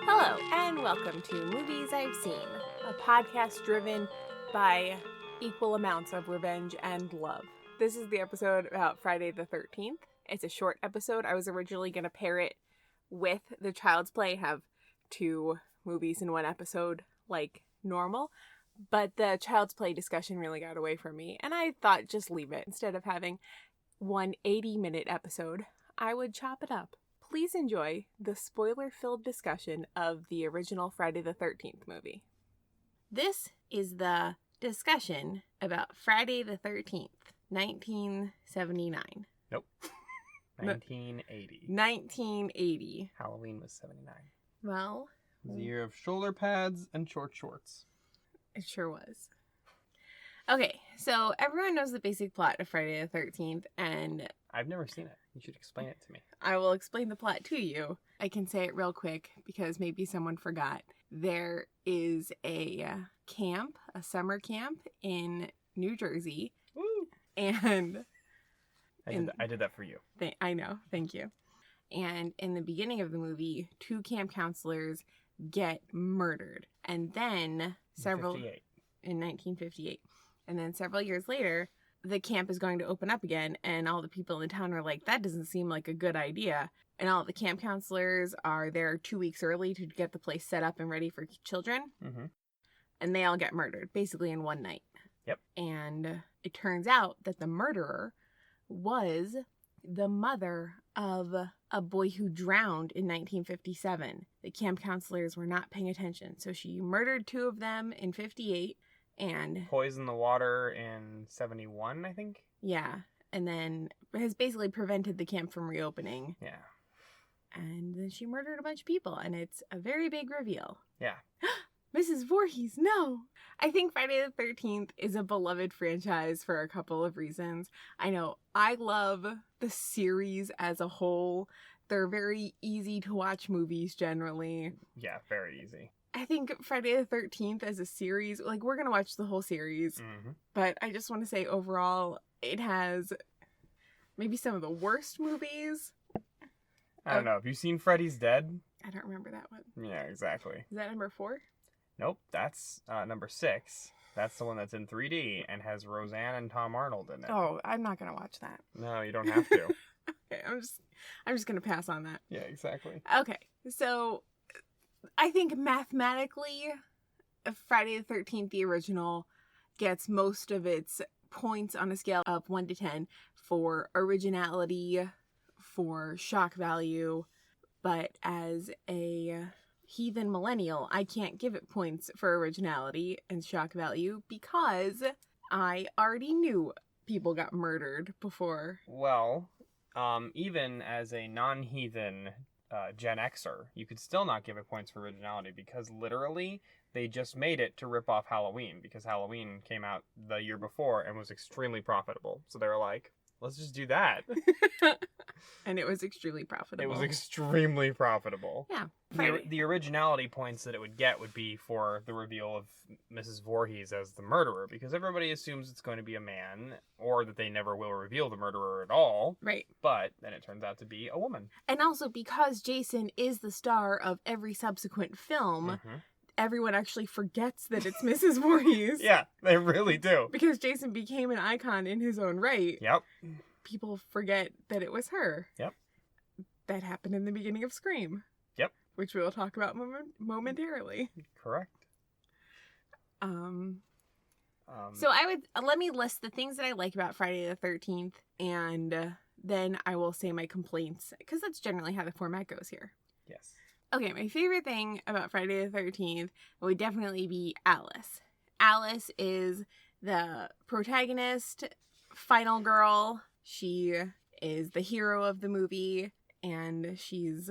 Hello, and welcome to Movies I've Seen, a podcast driven by equal amounts of revenge and love. This is the episode about Friday the 13th. It's a short episode. I was originally going to pair it with the Child's Play, have 2 movies in one episode like normal, but the Child's Play discussion really got away from me, and I thought just leave it. Instead of having one 80-minute episode, I would chop it up. Please enjoy the spoiler-filled discussion of the original Friday the 13th movie. This is the discussion about Friday the 13th, 1979. Nope. 1980. 1980. Halloween was 79. Well, It was the year of shoulder pads and short shorts. it sure was. Okay, so everyone knows the basic plot of Friday the 13th, and I've never seen it. You should explain it to me. I will explain the plot to you. I can say it real quick because maybe someone forgot. There is a camp, a summer camp in New Jersey. Woo! And I did that for you. I know, thank you. And in the beginning of the movie, 2 camp counselors get murdered. And then in 1958. And then several years later, the camp is going to open up again, and all the people in the town are like, that doesn't seem like a good idea. And all the camp counselors are there 2 weeks early to get the place set up and ready for children. Mm-hmm. And they all get murdered, basically in one night. Yep. And it turns out that the murderer was the mother of a boy who drowned in 1957. The camp counselors were not paying attention, so she murdered 2 of them in 58. And poisoned the water in 71, I think. Yeah, and then has basically prevented the camp from reopening. Yeah. And then she murdered a bunch of people, and it's a very big reveal. Yeah. Mrs. Voorhees, no! I think Friday the 13th is a beloved franchise for a couple of reasons. I know I love the series as a whole. They're very easy to watch movies generally. Yeah, very easy. I think Friday the 13th as a series, like, we're going to watch the whole series, but I just want to say overall, it has maybe some of the worst movies. I don't know. Have you seen Freddy's Dead? I don't remember that one. Yeah, exactly. Is that number 4? Nope, that's number 6. That's the one that's in 3D and has Roseanne and Tom Arnold in it. Oh, I'm not going to watch that. No, you don't have to. Okay, I'm just going to pass on that. Yeah, exactly. Okay, so I think mathematically, Friday the 13th, the original, gets most of its points on a scale of 1 to 10 for originality, for shock value, but as a heathen millennial, I can't give it points for originality and shock value because I already knew people got murdered before. Well, even as a non-heathen Gen Xer, you could still not give it points for originality because literally they just made it to rip off Halloween because Halloween came out the year before and was extremely profitable. So they were like, let's just do that. And it was extremely profitable. It was extremely profitable. Yeah. The originality points that it would get would be for the reveal of Mrs. Voorhees as the murderer, because everybody assumes it's going to be a man, or that they never will reveal the murderer at all. Right. But then it turns out to be a woman. And also because Jason is the star of every subsequent film, everyone actually forgets that it's Mrs. Voorhees. Yeah, they really do. Because Jason became an icon in his own right. Yep. People forget that it was her. Yep. That happened in the beginning of Scream. Yep. Which we will talk about momentarily. Correct. So let me list the things that I like about Friday the 13th, and then I will say my complaints, because that's generally how the format goes here. Yes. Okay, my favorite thing about Friday the 13th would definitely be Alice. Alice is the protagonist, final girl. She is the hero of the movie, and she's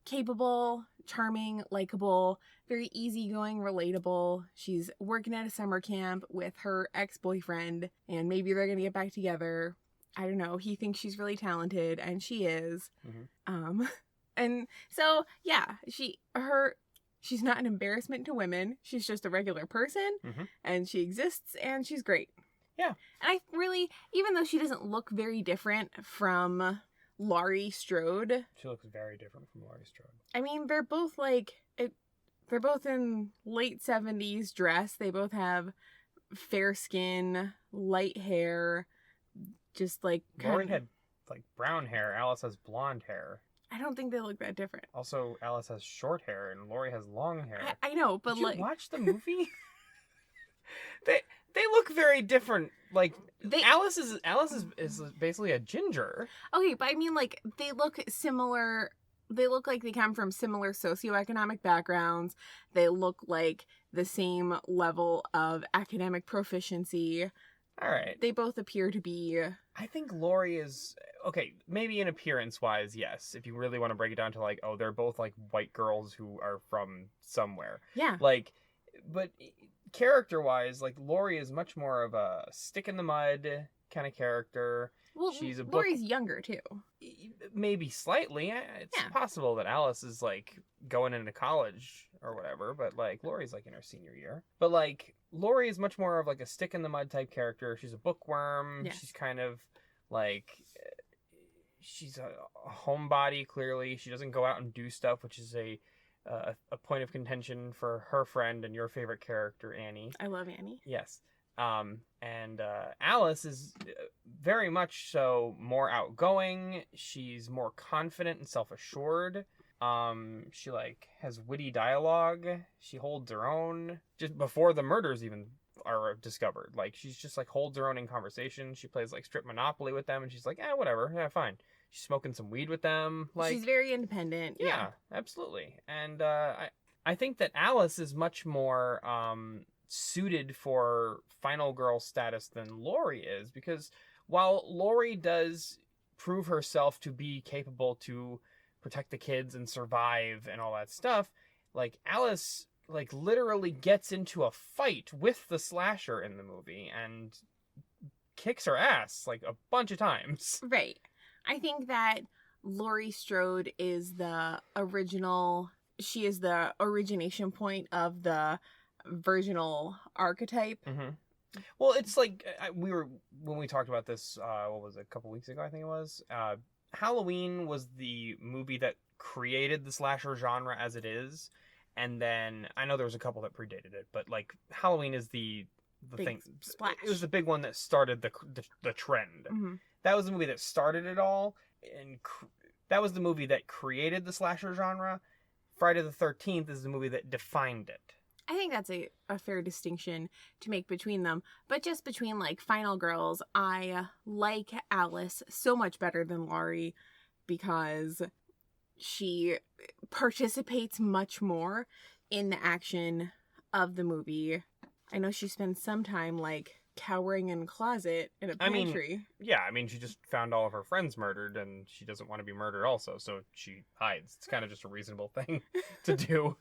capable, charming, likable, very easygoing, relatable. She's working at a summer camp with her ex-boyfriend, and maybe they're gonna get back together. I don't know. He thinks she's really talented, and she is. And so, yeah, she's not an embarrassment to women. She's just a regular person, and she exists, and she's great. Yeah. And I really, even though she doesn't look very different from Laurie Strode. She looks very different from Laurie Strode. I mean, they're both they're both in late 70s dress. They both have fair skin, light hair, just like Laurie had like brown hair. Alice has blonde hair. I don't think they look that different. Also, Alice has short hair and Laurie has long hair. I know, but Did you watch the movie? They look very different. Like Alice is basically a ginger. Okay, but I mean, like, they look similar. They look like they come from similar socioeconomic backgrounds. They look like the same level of academic proficiency. All right. They both appear to be. I think Laurie is okay. Maybe in appearance-wise, yes. If you really want to break it down to like, oh, they're both like white girls who are from somewhere. Yeah. Like, but character-wise, like Laurie is much more of a stick in the mud kind of character. Well, she's a Laurie's younger too. Maybe slightly. It's possible that Alice is like going into college or whatever, but like Laurie's like in her senior year. But like Laurie is much more of like a stick in the mud type character. She's a bookworm. Yes. She's kind of like she's a homebody. Clearly, she doesn't go out and do stuff, which is a point of contention for her friend and your favorite character, Annie. I love Annie. Yes. And Alice is very much so more outgoing. She's more confident and self-assured. She like has witty dialogue. She holds her own just before the murders even are discovered. Like she's just like holds her own in conversation. She plays like strip Monopoly with them and she's like, whatever. Yeah, fine. She's smoking some weed with them. Like she's very independent. Yeah, absolutely. And I think that Alice is much more suited for final girl status than Laurie is, because while Laurie does prove herself to be capable to protect the kids and survive and all that stuff, like Alice like literally gets into a fight with the slasher in the movie and kicks her ass like a bunch of times. Right. I think that Laurie Strode is the origination point of the virginal archetype. Mm-hmm. Well, it's like when we talked about this, what was it, a couple weeks ago, I think it was, Halloween was the movie that created the slasher genre as it is, and then I know there was a couple that predated it, but like Halloween is the big thing. Splash. It was the big one that started the trend. Mm-hmm. That was the movie that started it all, and that was the movie that created the slasher genre. Friday the 13th is the movie that defined it. I think that's a fair distinction to make between them. But just between, like, Final Girls, I like Alice so much better than Laurie because she participates much more in the action of the movie. I know she spends some time, like, cowering in a closet in a pantry. I mean, she just found all of her friends murdered, and she doesn't want to be murdered also, so she hides. It's kind of just a reasonable thing to do.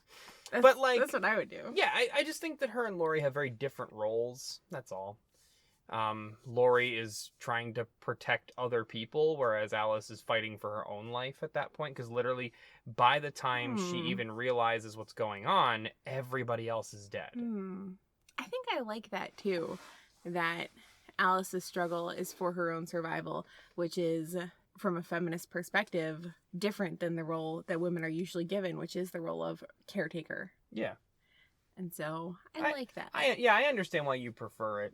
But like, that's what I would do. Yeah, I just think that her and Laurie have very different roles. That's all. Laurie is trying to protect other people, whereas Alice is fighting for her own life at that point, because literally by the time she even realizes what's going on, everybody else is dead. I think I like that too. That Alice's struggle is for her own survival, which is, from a feminist perspective, different than the role that women are usually given, which is the role of caretaker. Yeah. And so I like that. I understand why you prefer it.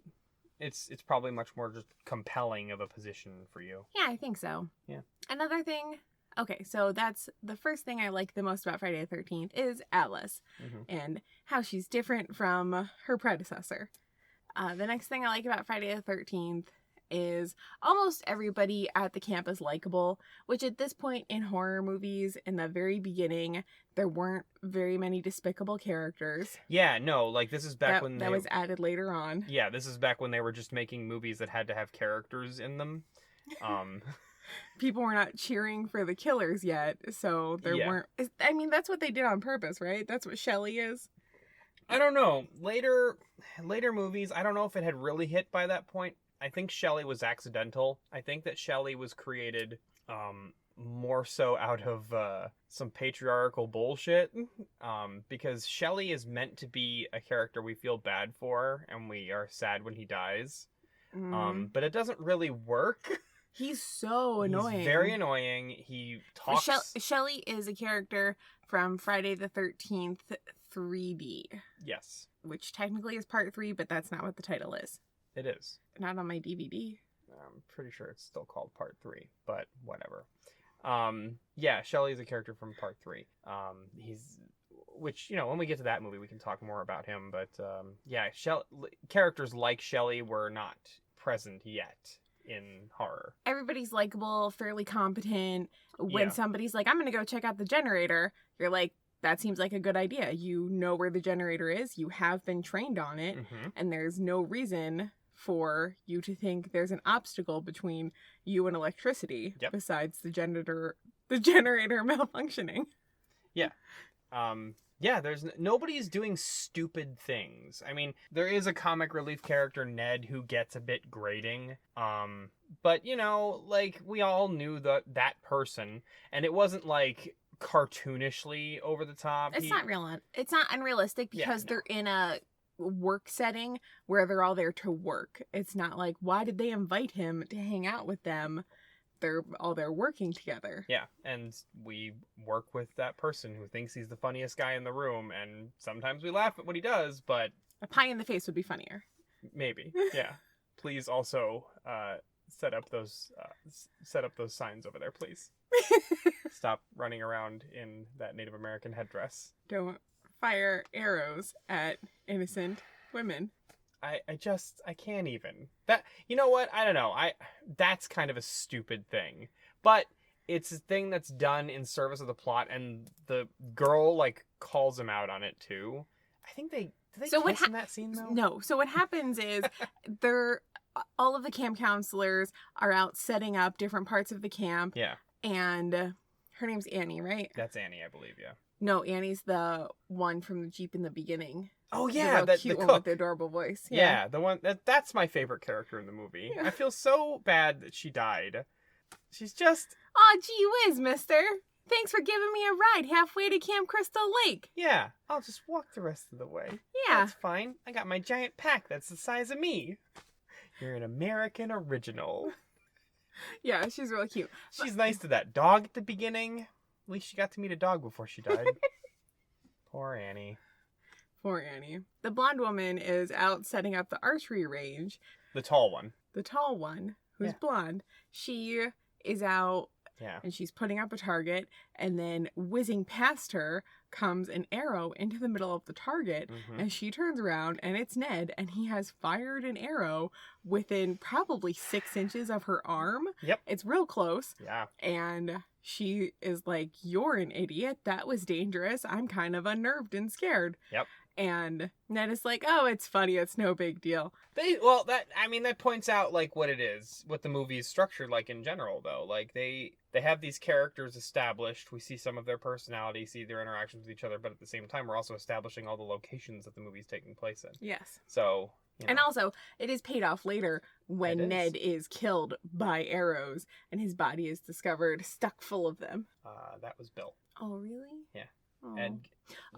It's probably much more just compelling of a position for you. Yeah, I think so. Yeah. Another thing. Okay, so that's the first thing I like the most about Friday the 13th is Alice and how she's different from her predecessor. The next thing I like about Friday the 13th is almost everybody at the camp is likable, which at this point in horror movies, in the very beginning, there weren't very many despicable characters. Yeah, no, like this is back that was added later on. Yeah, this is back when they were just making movies that had to have characters in them. People were not cheering for the killers yet, so there weren't... I mean, that's what they did on purpose, right? That's what Shelley is. I don't know. Later movies, I don't know if it had really hit by that point. I think Shelley was accidental. I think that Shelley was created more so out of some patriarchal bullshit. Because Shelley is meant to be a character we feel bad for, and we are sad when he dies. But it doesn't really work. He's so annoying. He's very annoying. He talks... Shelly is a character from Friday the 13th 3D. Yes. Which technically is part 3, but that's not what the title is. It is. Not on my DVD. I'm pretty sure it's still called part 3, but whatever. Yeah, Shelly is a character from part 3. Which, when we get to that movie, we can talk more about him. But, yeah, characters like Shelly were not present yet in horror. Everybody's likable, fairly competent. When somebody's like, I'm going to go check out the generator, you're like, that seems like a good idea. You know where the generator is. You have been trained on it. Mm-hmm. And there's no reason for you to think there's an obstacle between you and electricity besides the generator malfunctioning. Yeah. Yeah, nobody's doing stupid things. I mean, there is a comic relief character, Ned, who gets a bit grating. But, we all knew that person, and it wasn't, cartoonishly over the top. It's not real. It's not unrealistic because they're in a work setting where they're all there to work. It's not like, why did they invite him to hang out with them? They're all there working together. Yeah, and we work with that person who thinks he's the funniest guy in the room, and sometimes we laugh at what he does, but... A pie in the face would be funnier. Maybe, yeah. Please also set up those signs over there, please. Stop running around in that Native American headdress. Don't fire arrows at innocent women. I can't even. That, you know what? I don't know. That's kind of a stupid thing. But it's a thing that's done in service of the plot, and the girl, calls him out on it, too. I think did they kiss in that scene, though? No. So what happens is, all of the camp counselors are out setting up different parts of the camp. Yeah. And her name's Annie, right? That's Annie, I believe, yeah. No, Annie's the one from the Jeep in the beginning. Oh yeah, the cute one with the adorable voice. Yeah, the one that's my favorite character in the movie. Yeah. I feel so bad that she died. She's just... Aw, gee whiz, mister. Thanks for giving me a ride halfway to Camp Crystal Lake. Yeah, I'll just walk the rest of the way. Yeah. That's fine. I got my giant pack that's the size of me. You're an American original. Yeah, she's really cute. She's nice to that dog at the beginning. At least she got to meet a dog before she died. Poor Annie. Poor Annie. The blonde woman is out setting up the archery range. The tall one. The tall one, who's blonde. She is out Yeah. And she's putting up a target, and then whizzing past her comes an arrow into the middle of the target, and she turns around, and it's Ned, and he has fired an arrow within probably 6 inches of her arm. Yep. It's real close. Yeah. And she is like, "You're an idiot. That was dangerous. I'm kind of unnerved and scared." Yep. And Ned is like, "Oh, it's funny. It's no big deal." That points out like what it is, what the movie is structured like in general, though. Like they have these characters established. We see some of their personality, see their interactions with each other, but at the same time, we're also establishing all the locations that the movie's taking place in. Yes. So. And also, it is paid off later when Ned is killed by arrows and his body is discovered stuck full of them. That was Bill. Oh, really? Yeah. Oh. And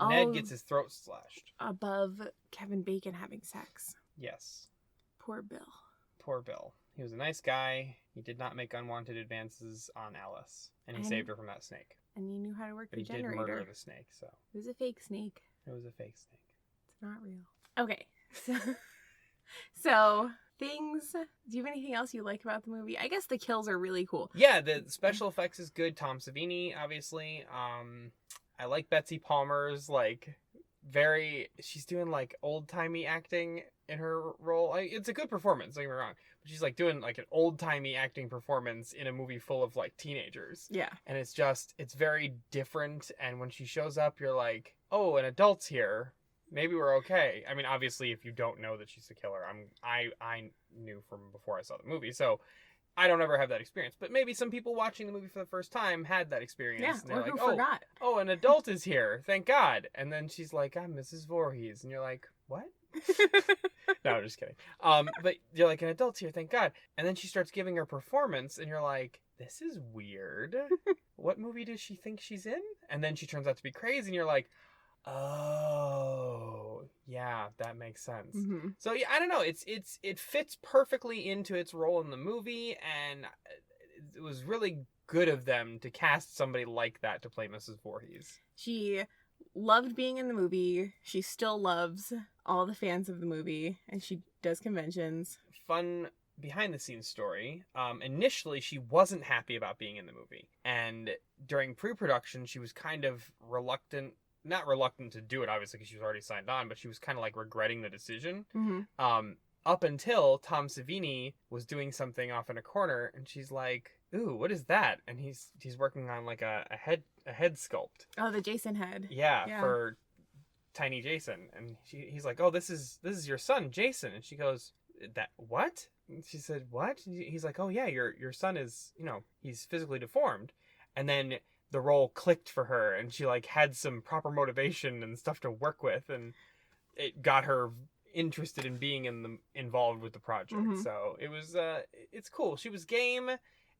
Ned gets his throat slashed. Above Kevin Bacon having sex. Yes. Poor Bill. Poor Bill. He was a nice guy. He did not make unwanted advances on Alice. And he saved her from that snake. And he knew how to work the generator. generator. He did murder the snake, so. It was a fake snake. It was a fake snake. It's not real. Okay. So things. Do you have anything else you like about the movie? I guess the kills are really cool. Yeah, the special effects is good. Tom Savini, obviously. I like Betsy Palmer's she's doing old-timey acting in her role. It's a good performance, don't get me wrong. But she's doing an old-timey acting performance in a movie full of teenagers. Yeah. And it's very different, and when she shows up, you're like, oh, an adult's here. Maybe we're okay. I mean, obviously, if you don't know that she's the killer, I knew from before I saw the movie, so I don't ever have that experience. But maybe some people watching the movie for the first time had that experience. Yeah, and they're or who forgot. Oh, an adult is here. Thank God. And then she's like, I'm Mrs. Voorhees. And you're like, what? No, I'm just kidding. But you're like, an adult's here. Thank God. And then she starts giving her performance, and you're like, this is weird. What movie does she think she's in? And then she turns out to be crazy, and you're like, Oh, yeah, that makes sense. Mm-hmm. So yeah, I don't know. It fits perfectly into its role in the movie, and it was really good of them to cast somebody like that to play Mrs. Voorhees. She loved being in the movie. She still loves all the fans of the movie, and she does conventions. Fun behind the scenes story. Initially, she wasn't happy about being in the movie, and during pre-production, she was kind of reluctant. Not reluctant to do it, obviously, because she was already signed on, but she was kind of like regretting the decision. Mm-hmm. Up until Tom Savini was doing something off in a corner, and she's like, "Ooh, what is that?" And he's working on like a head sculpt. Oh, the Jason head. Yeah, for tiny Jason, and he's like, "Oh, this is your son, Jason," and she goes, "That what?" And she said, "What?" And he's like, "Oh yeah, your son is, he's physically deformed," and then the role clicked for her, and she like had some proper motivation and stuff to work with, and it got her interested in being involved with the project. Mm-hmm. So it was it's cool. She was game,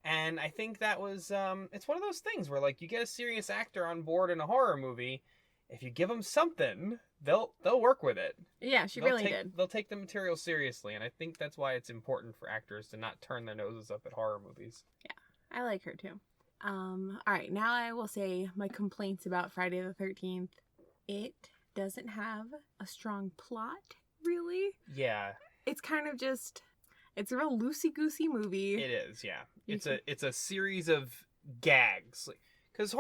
and I think that was it's one of those things where like you get a serious actor on board in a horror movie, if you give them something, they'll work with it. Yeah, she They'll really take, did. They'll take the material seriously, and I think that's why it's important for actors to not turn their noses up at horror movies. Yeah, I like her too. All right, now I will say my complaints about Friday the 13th. It doesn't have a strong plot, really. Yeah. It's kind of just, it's a real loosey-goosey movie. It is, yeah. It's a series of gags. Because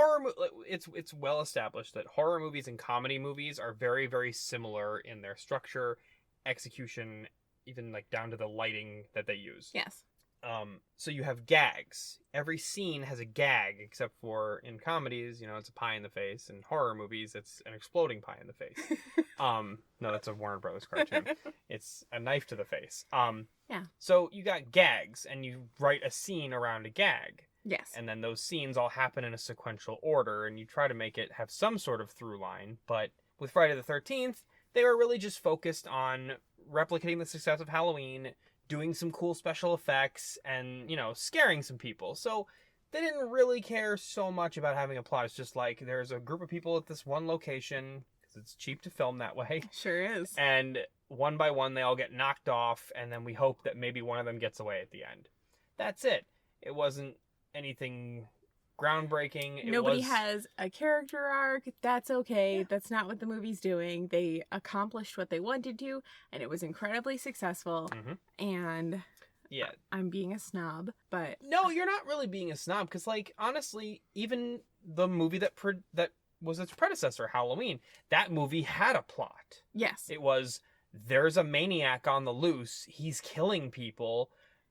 it's well established that horror movies and comedy movies are very, very similar in their structure, execution, even like down to the lighting that they use. Yes. So you have gags. Every scene has a gag, except for in comedies, it's a pie in the face. In horror movies, it's an exploding pie in the face. No, that's a Warner Brothers cartoon. It's a knife to the face. Yeah. So you got gags, and you write a scene around a gag. Yes. And then those scenes all happen in a sequential order, and you try to make it have some sort of through line. But with Friday the 13th, they were really just focused on replicating the success of Halloween, doing some cool special effects, and, scaring some people. So they didn't really care so much about having a plot. It's just like, there's a group of people at this one location, because it's cheap to film that way. Sure is. And one by one, they all get knocked off, and then we hope that maybe one of them gets away at the end. That's it. It wasn't anything groundbreaking. Nobody has a character arc. That's okay. Yeah. That's not what the movie's doing. They accomplished what they wanted to, and it was incredibly successful. Mm-hmm. And yeah, I'm being a snob, but no, you're not really being a snob, because like honestly, even the movie that was its predecessor, Halloween, that movie had a plot. Yes, it was, there's a maniac on the loose. He's killing people.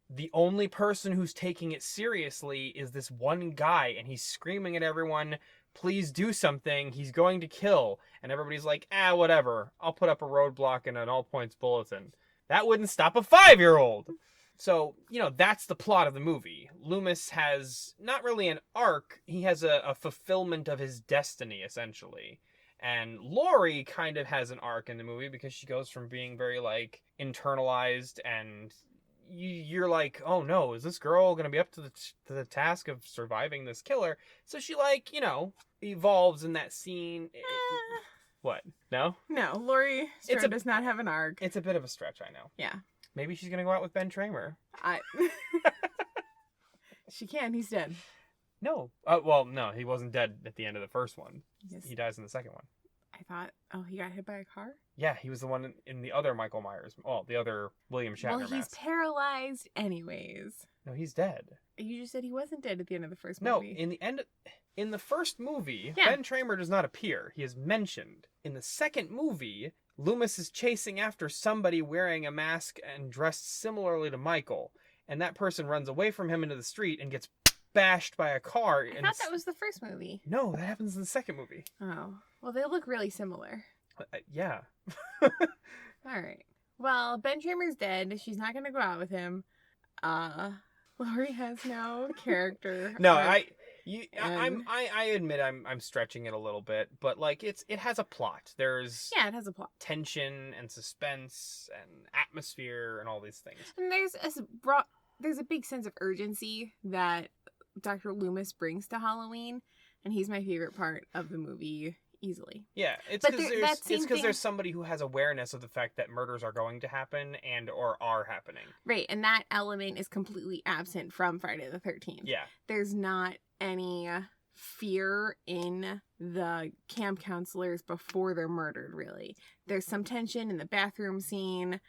The only person who's taking it seriously is this one guy, and he's screaming at everyone, please do something, he's going to kill. And everybody's like, whatever, I'll put up a roadblock and an all points bulletin. That wouldn't stop a 5-year-old. So, that's the plot of the movie. Loomis has not really an arc, he has a fulfillment of his destiny, essentially. And Laurie kind of has an arc in the movie, because she goes from being very, like, internalized, and you're like, oh no, is this girl gonna be up to the task of surviving this killer? So she, like, evolves in that scene. What? No, Laurie Strode does not have an arc. It's a bit of a stretch, I know. Yeah, maybe she's gonna go out with Ben Tramer. She can. He's dead. No, well, no, he wasn't dead at the end of the first one. Yes. He dies in the second one. I thought, he got hit by a car? Yeah, he was the one in the other Michael Myers. Oh, the other William Shatner mask. Well, he's paralyzed anyways. No, he's dead. You just said he wasn't dead at the end of the first movie. No, in the first movie, yeah. Ben Tramer does not appear. He is mentioned. In the second movie, Loomis is chasing after somebody wearing a mask and dressed similarly to Michael. And that person runs away from him into the street and gets bashed by a car. I thought that was the first movie. No, that happens in the second movie. Oh. Well, they look really similar. Yeah. All right. Well, Ben Tramer's dead. She's not going to go out with him. Laurie has no character. No, I admit I'm stretching it a little bit, but like it has a plot. It has a plot. Tension and suspense and atmosphere and all these things. And there's a big sense of urgency that Dr. Loomis brings to Halloween, and he's my favorite part of the movie, easily. Yeah, it's But because there's somebody who has awareness of the fact that murders are going to happen and or are happening. Right, and that element is completely absent from Friday the 13th. Yeah. There's not any fear in the camp counselors before they're murdered, really. There's some tension in the bathroom scene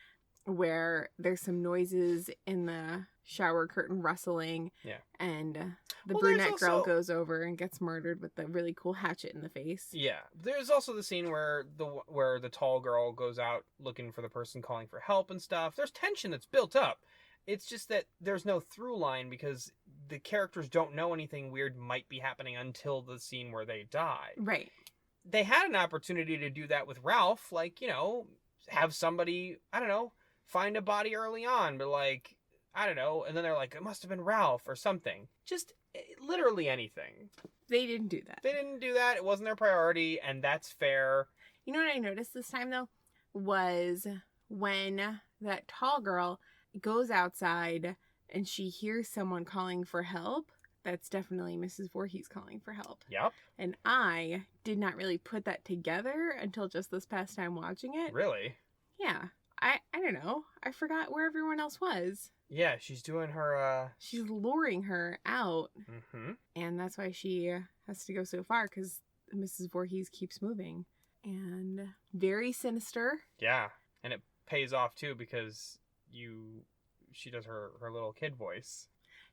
where there's some noises in the shower curtain rustling. Yeah. And the brunette girl goes over and gets murdered with the really cool hatchet in the face. Yeah. There's also the scene where the tall girl goes out looking for the person calling for help and stuff. There's tension that's built up. It's just that there's no through line because the characters don't know anything weird might be happening until the scene where they die. Right. They had an opportunity to do that with Ralph, like, have somebody, I don't know, find a body early on, but like, I don't know, and then they're like, it must have been Ralph or something. Just literally anything. They didn't do that. They didn't do that. It wasn't their priority, and that's fair. You know what I noticed this time, though? Was when that tall girl goes outside and she hears someone calling for help. That's definitely Mrs. Voorhees calling for help. Yep. And I did not really put that together until just this past time watching it. Really? Yeah. I don't know. I forgot where everyone else was. Yeah, she's doing her, She's luring her out. Mm-hmm. And that's why she has to go so far, because Mrs. Voorhees keeps moving. And very sinister. Yeah. And it pays off, too, because she does her little kid voice.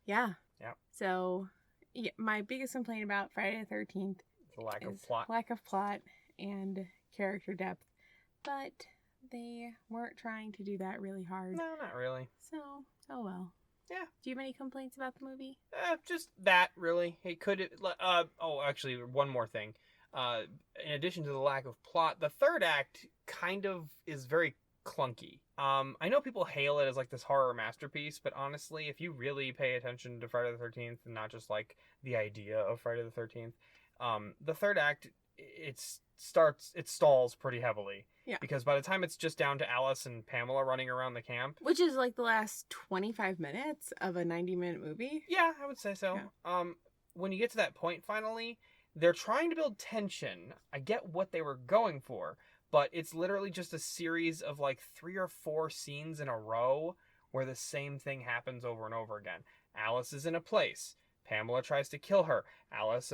Yeah. Yeah. So, yeah, my biggest complaint about Friday the 13th the lack of plot. Lack of plot and character depth. But they weren't trying to do that really hard. No, not really. So, oh well. Yeah. Do you have any complaints about the movie? Just that, really. Actually, one more thing. In addition to the lack of plot, the third act kind of is very clunky. I know people hail it as like this horror masterpiece, but honestly, if you really pay attention to Friday the 13th and not just like the idea of Friday the 13th, the third act, it stalls pretty heavily. Yeah. Because by the time it's just down to Alice and Pamela running around the camp. Which is like the last 25 minutes of a 90-minute movie. Yeah, I would say so. Yeah. When you get to that point, finally, they're trying to build tension. I get what they were going for, but it's literally just a series of like 3 or 4 scenes in a row where the same thing happens over and over again. Alice is in a place. Pamela tries to kill her. Alice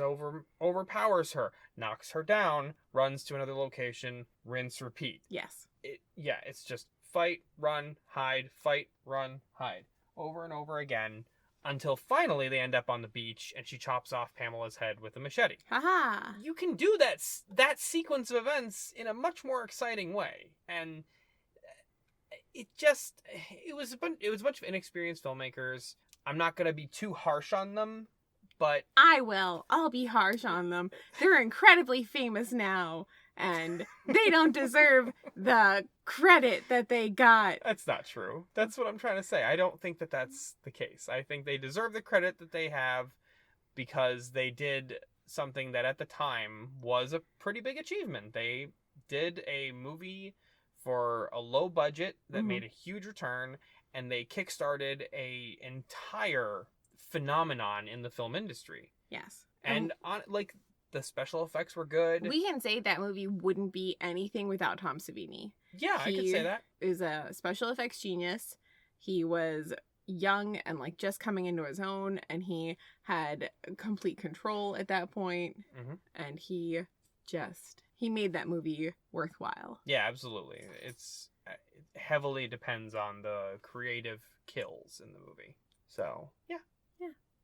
overpowers her, knocks her down, runs to another location, rinse, repeat. Yes. It's just fight, run, hide, fight, run, hide. Over and over again until finally they end up on the beach and she chops off Pamela's head with a machete. Haha. You can do that sequence of events in a much more exciting way. And it was a bunch of inexperienced filmmakers. I'm not going to be too harsh on them, but... I will. I'll be harsh on them. They're incredibly famous now, and they don't deserve the credit that they got. That's not true. That's what I'm trying to say. I don't think that that's the case. I think they deserve the credit that they have because they did something that at the time was a pretty big achievement. They did a movie for a low budget that made a huge return, and they kickstarted a entire phenomenon in the film industry. Yes. And the special effects were good. We can say that movie wouldn't be anything without Tom Savini. Yeah, I could say that. He is a special effects genius. He was young and like just coming into his own, and he had complete control at that point. Mm-hmm. And he made that movie worthwhile. Yeah, absolutely. It heavily depends on the creative kills in the movie. So yeah.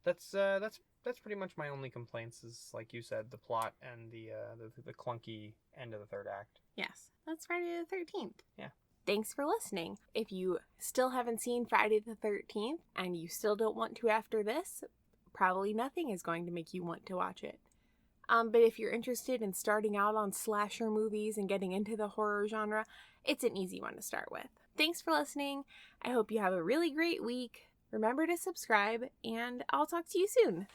That's pretty much my only complaints is, like you said, the plot and the clunky end of the third act. Yes, that's Friday the 13th. Yeah. Thanks for listening. If you still haven't seen Friday the 13th and you still don't want to after this, probably nothing is going to make you want to watch it. But if you're interested in starting out on slasher movies and getting into the horror genre, it's an easy one to start with. Thanks for listening. I hope you have a really great week. Remember to subscribe, and I'll talk to you soon.